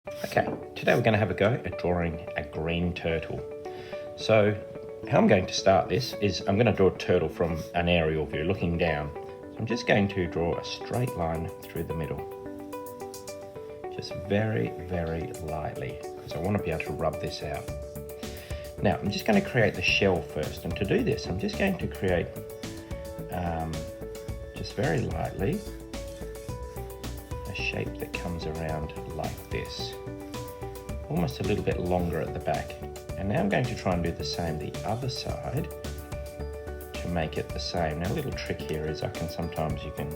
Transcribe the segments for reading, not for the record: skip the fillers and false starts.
Okay, today we're going to have a go at drawing a green turtle. So how I'm going to start this is I'm going to draw a turtle from an aerial view looking down. So I'm just going to draw a straight line through the middle. Just very, very lightly, because I want to be able to rub this out. Now I'm just going to create the shell first, and to do this I'm just going to create, just very lightly, a shape that comes around like this, almost a little bit longer at the back. And now I'm going to try and do the same the other side to make it the same. Now a little trick here is sometimes you can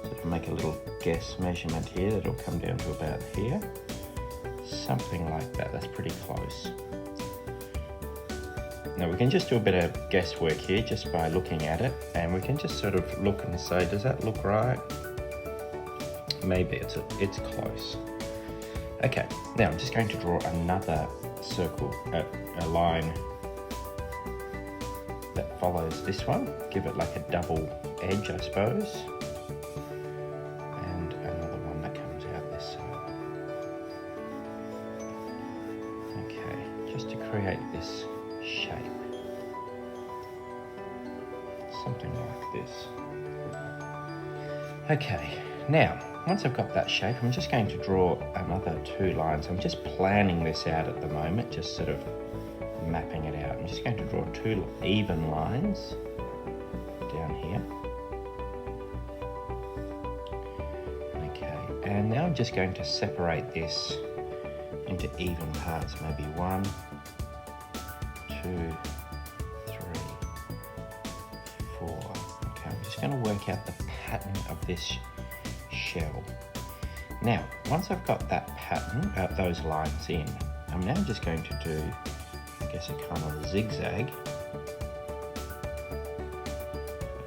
sort of make a little guess measurement here that'll come down to about here, something like that. That's pretty close. Now we can just do a bit of guesswork here just by looking at it, and we can just sort of look and say, does that look right? Maybe it's close. Okay, now I'm just going to draw another circle, a line that follows this one. Give it like a double edge, I suppose. And another one that comes out this side. Okay, just to create this shape. Something like this. Okay, now, once I've got that shape, I'm just going to draw another two lines. I'm just planning this out at the moment, just sort of mapping it out. I'm just going to draw two even lines down here. Okay, and now I'm just going to separate this into even parts, maybe 1, 2, 3, 4. Okay, I'm just going to work out the pattern of this shell. Now, once I've got that pattern, those lines in, I'm now just going to do, I guess, a kind of zigzag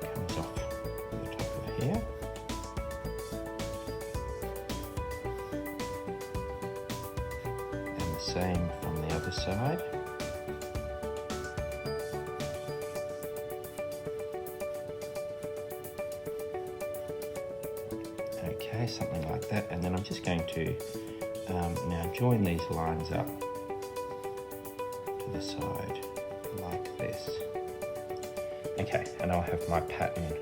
that comes off the top of here. And the same from the other side. Okay, something like that, and then I'm just going to now join these lines up to the side like this. Okay, and I'll have my pattern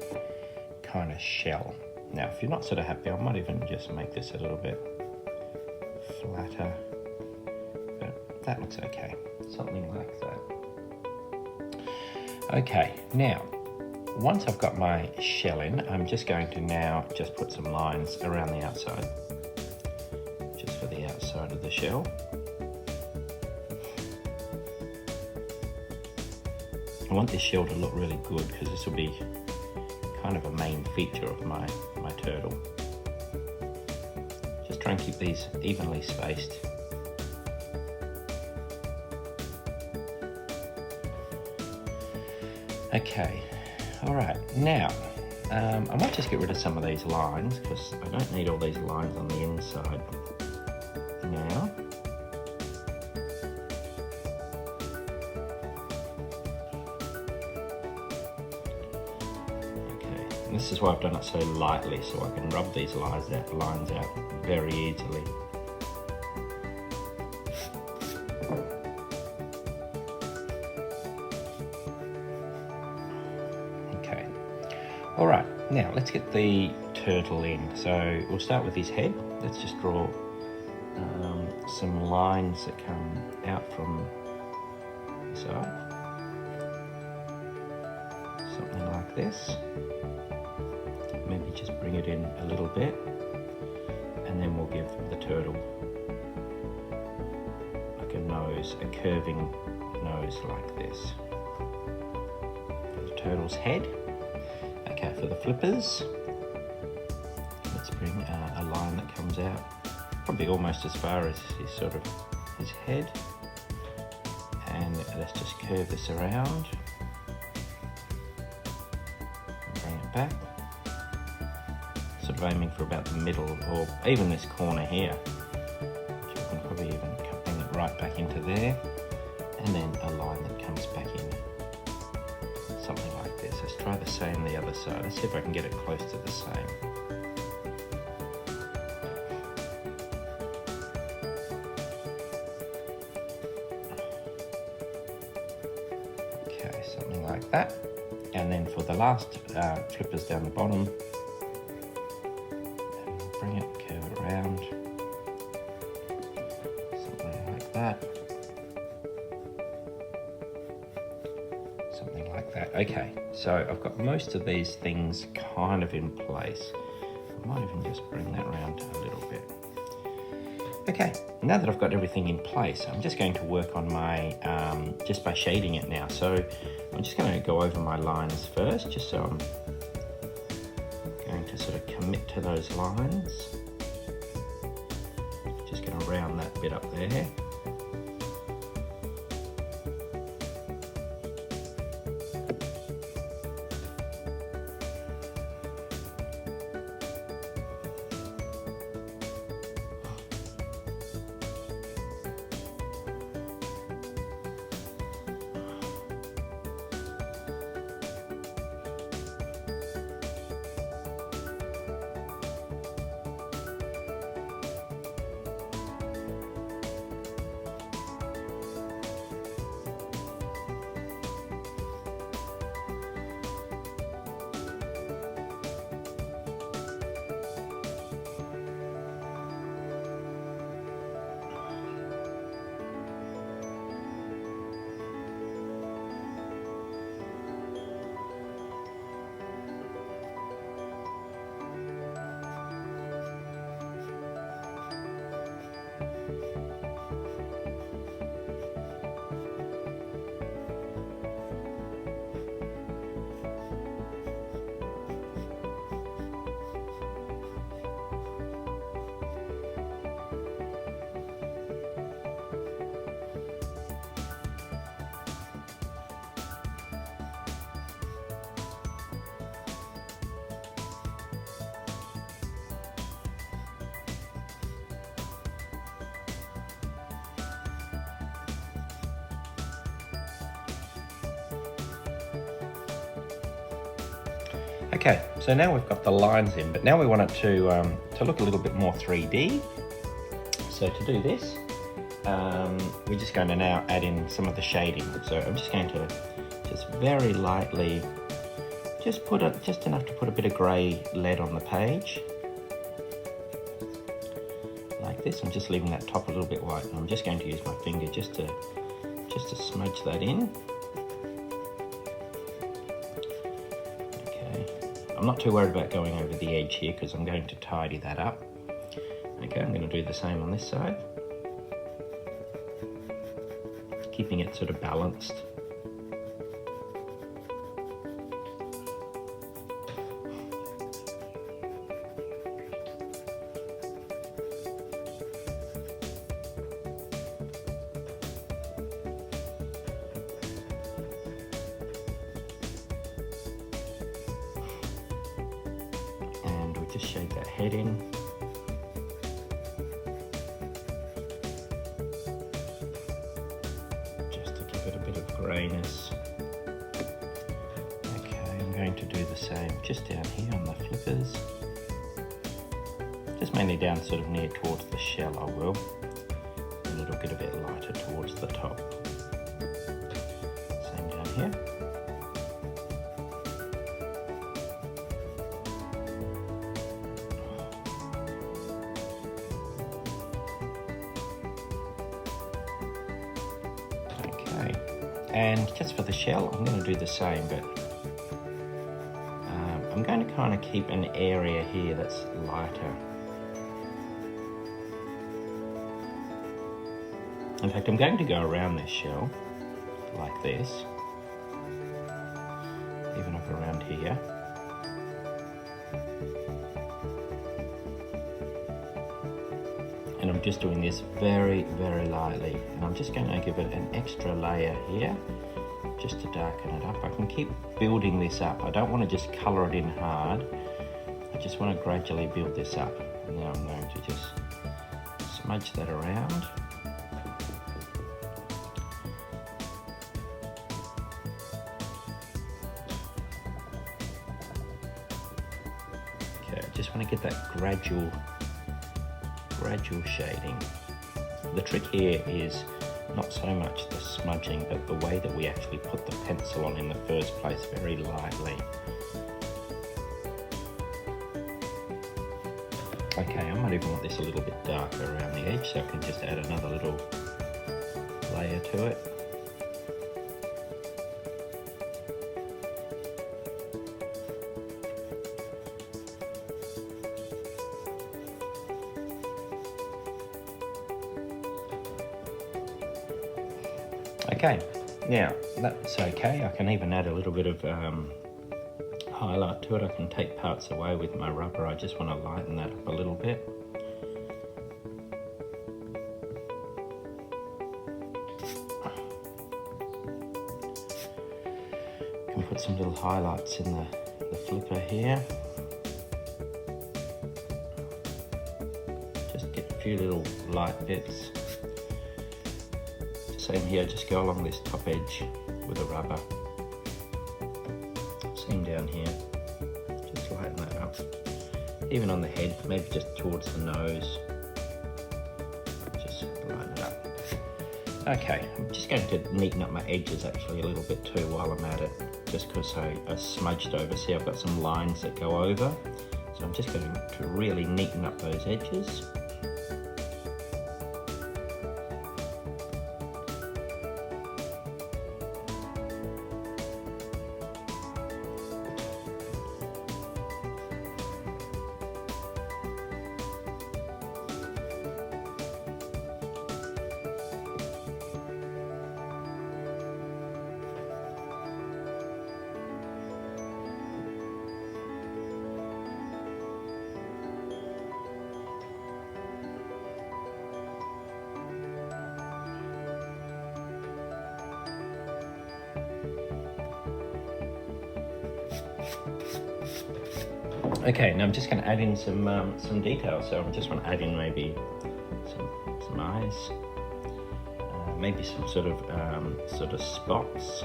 kind of shell. Now, if you're not sort of happy, I might even just make this a little bit flatter, but that looks okay, something like that. Okay, now, once I've got my shell in, I'm just going to now just put some lines around the outside, just for the outside of the shell. I want this shell to look really good because this will be kind of a main feature of my turtle. Just try and keep these evenly spaced. Okay. All right, now, I might just get rid of some of these lines because I don't need all these lines on the inside now. Okay, and this is why I've done it so lightly, so I can rub these lines out very easily. All right, now let's get the turtle in. So we'll start with his head. Let's just draw some lines that come out from the side. Something like this. Maybe just bring it in a little bit. And then we'll give the turtle like a nose, a curving nose like this. For the turtle's head. Okay, for the flippers, let's bring a line that comes out probably almost as far as his head, and let's just curve this around and bring it back, sort of aiming for about the middle or even this corner here, which we can probably even bring it right back into there, and then a line that comes back in. Something like this. Let's try the same the other side. Let's see if I can get it close to the same. like that. And then for the last flippers down the bottom, and we'll bring it, curve it around, something like that. Something like that. Okay, so I've got most of these things kind of in place. I might even just bring that around a little bit. Okay, now that I've got everything in place, I'm just going to work on my, just by shading it now. So I'm just going to go over my lines first, just so I'm going to sort of commit to those lines. Just going to round that bit up there. Okay, so now we've got the lines in, but now we want it to look a little bit more 3D. So to do this, we're just going to now add in some of the shading. So I'm just going to just very lightly, just enough to put a bit of grey lead on the page. Like this. I'm just leaving that top a little bit white, and I'm just going to use my finger just to smudge that in. I'm not too worried about going over the edge here because I'm going to tidy that up. Okay, I'm going to do the same on this side. Keeping it sort of balanced. Just shade that head in. Just to give it a bit of greyness. Okay, I'm going to do the same just down here on the flippers. Just mainly down sort of near towards the shell I will. And it'll get a bit lighter towards the top. Same down here. And just for the shell, I'm going to do the same, but I'm going to kind of keep an area here that's lighter. In fact, I'm going to go around this shell like this, even up around here. And I'm just doing this very, very lightly. And I'm just going to give it an extra layer here, just to darken it up. I can keep building this up. I don't want to just colour it in hard. I just want to gradually build this up. And now I'm going to just smudge that around. Okay, I just want to get that gradual shading. The trick here is not so much the smudging, but the way that we actually put the pencil on in the first place, very lightly. Okay, I might even want this a little bit darker around the edge, so I can just add another little layer to it. Okay, now that's okay. I can even add a little bit of highlight to it. I can take parts away with my rubber. I just want to lighten that up a little bit. Can put some little highlights in the flipper here. Just get a few little light bits. Same here, just go along this top edge with a rubber. Same down here, just lighten that up. Even on the head, maybe just towards the nose. Just lighten it up. Okay, I'm just going to neaten up my edges actually a little bit too while I'm at it, just because I smudged over. See, I've got some lines that go over. So I'm just going to really neaten up those edges. Okay, now I'm just going to add in some details. So I just want to add in maybe some eyes, maybe some sort of spots.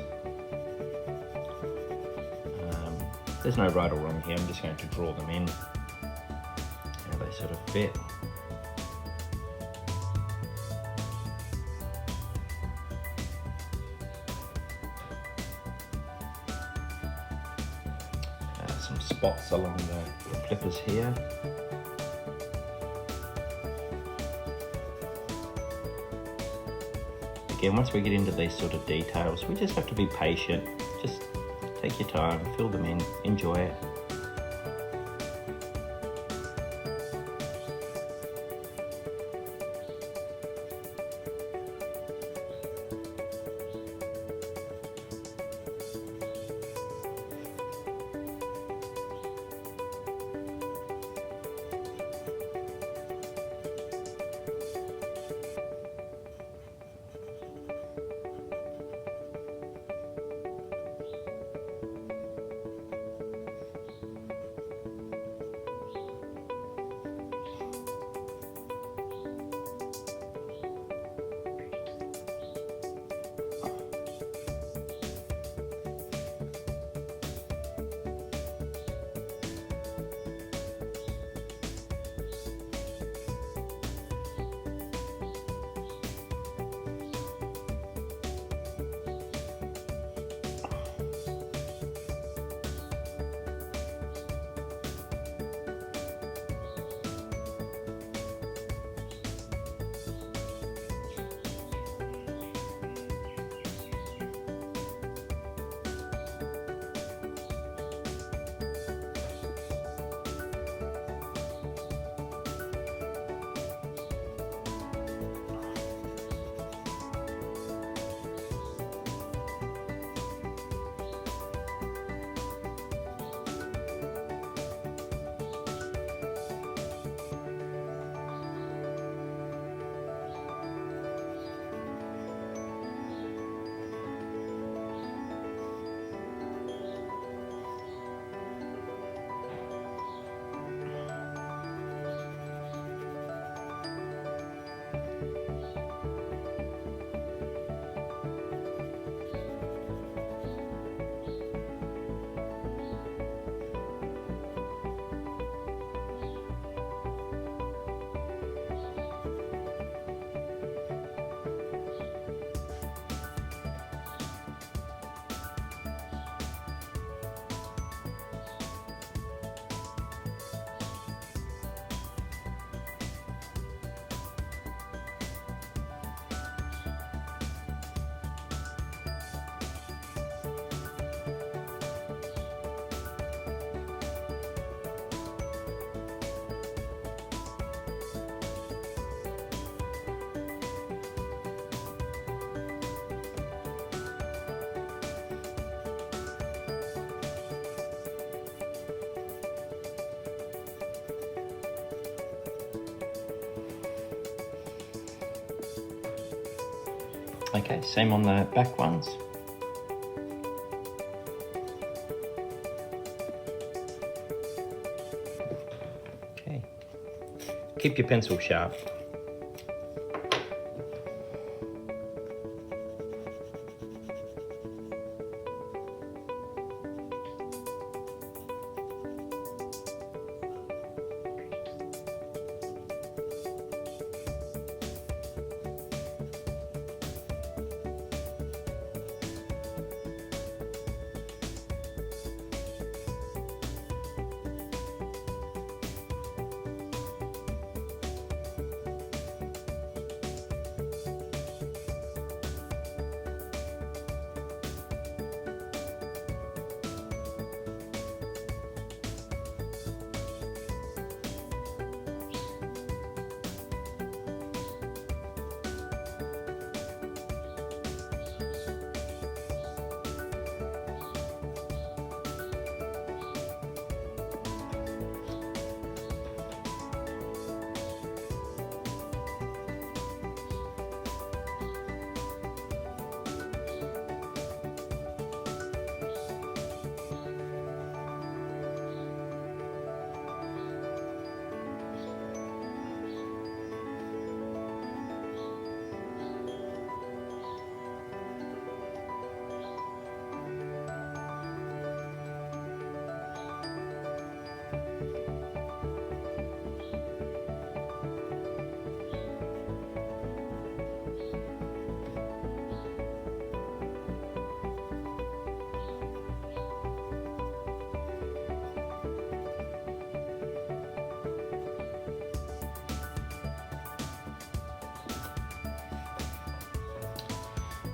There's no right or wrong here. I'm just going to draw them in. How they sort of fit. Some spots along the flippers here. Again, once we get into these sort of details, we just have to be patient. Just take your time, fill them in, enjoy it. Okay, same on the back ones. Okay, keep your pencil sharp.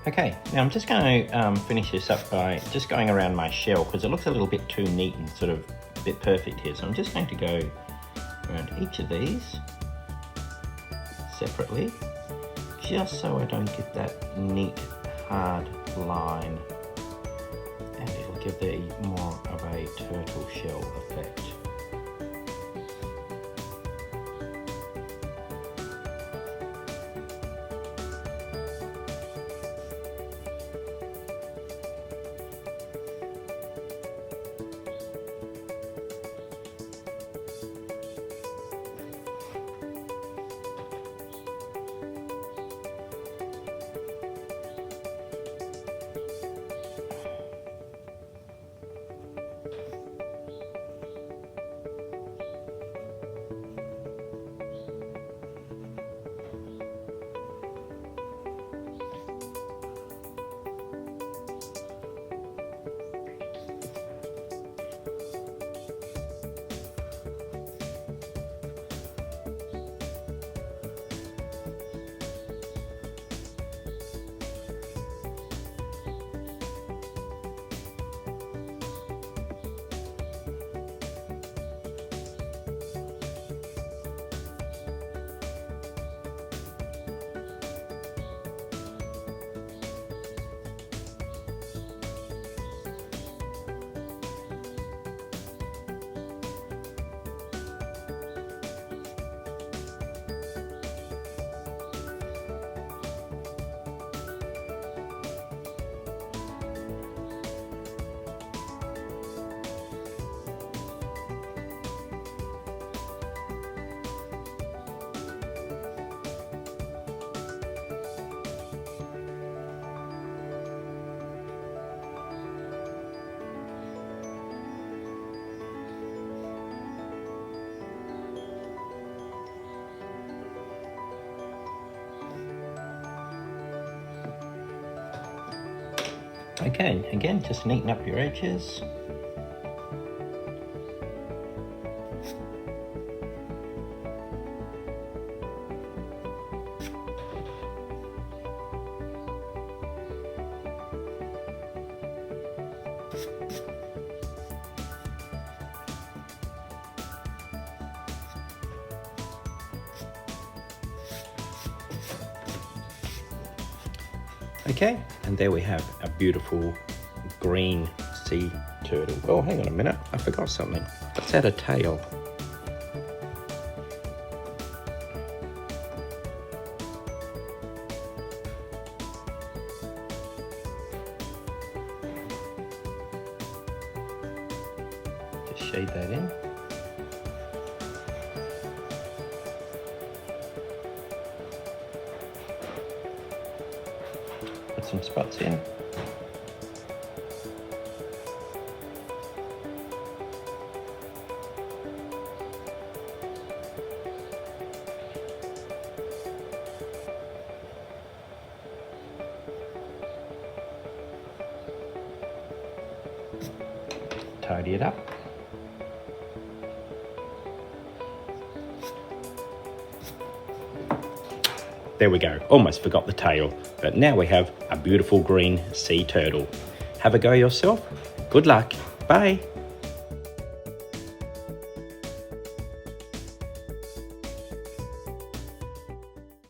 Okay, now I'm just going to finish this up by just going around my shell because it looks a little bit too neat and sort of a bit perfect here. So I'm just going to go around each of these separately, just so I don't get that neat hard line, and it'll give the more of a turtle shell effect. Okay, again, just neaten up your edges. Okay, and there we have a beautiful green sea turtle. Oh, hang on a minute, I forgot something. Let's add a tail. shade that in. Put some spots in. Tidy it up. There we go, almost forgot the tail, but now we have a beautiful green sea turtle. Have a go yourself. Good luck. Bye.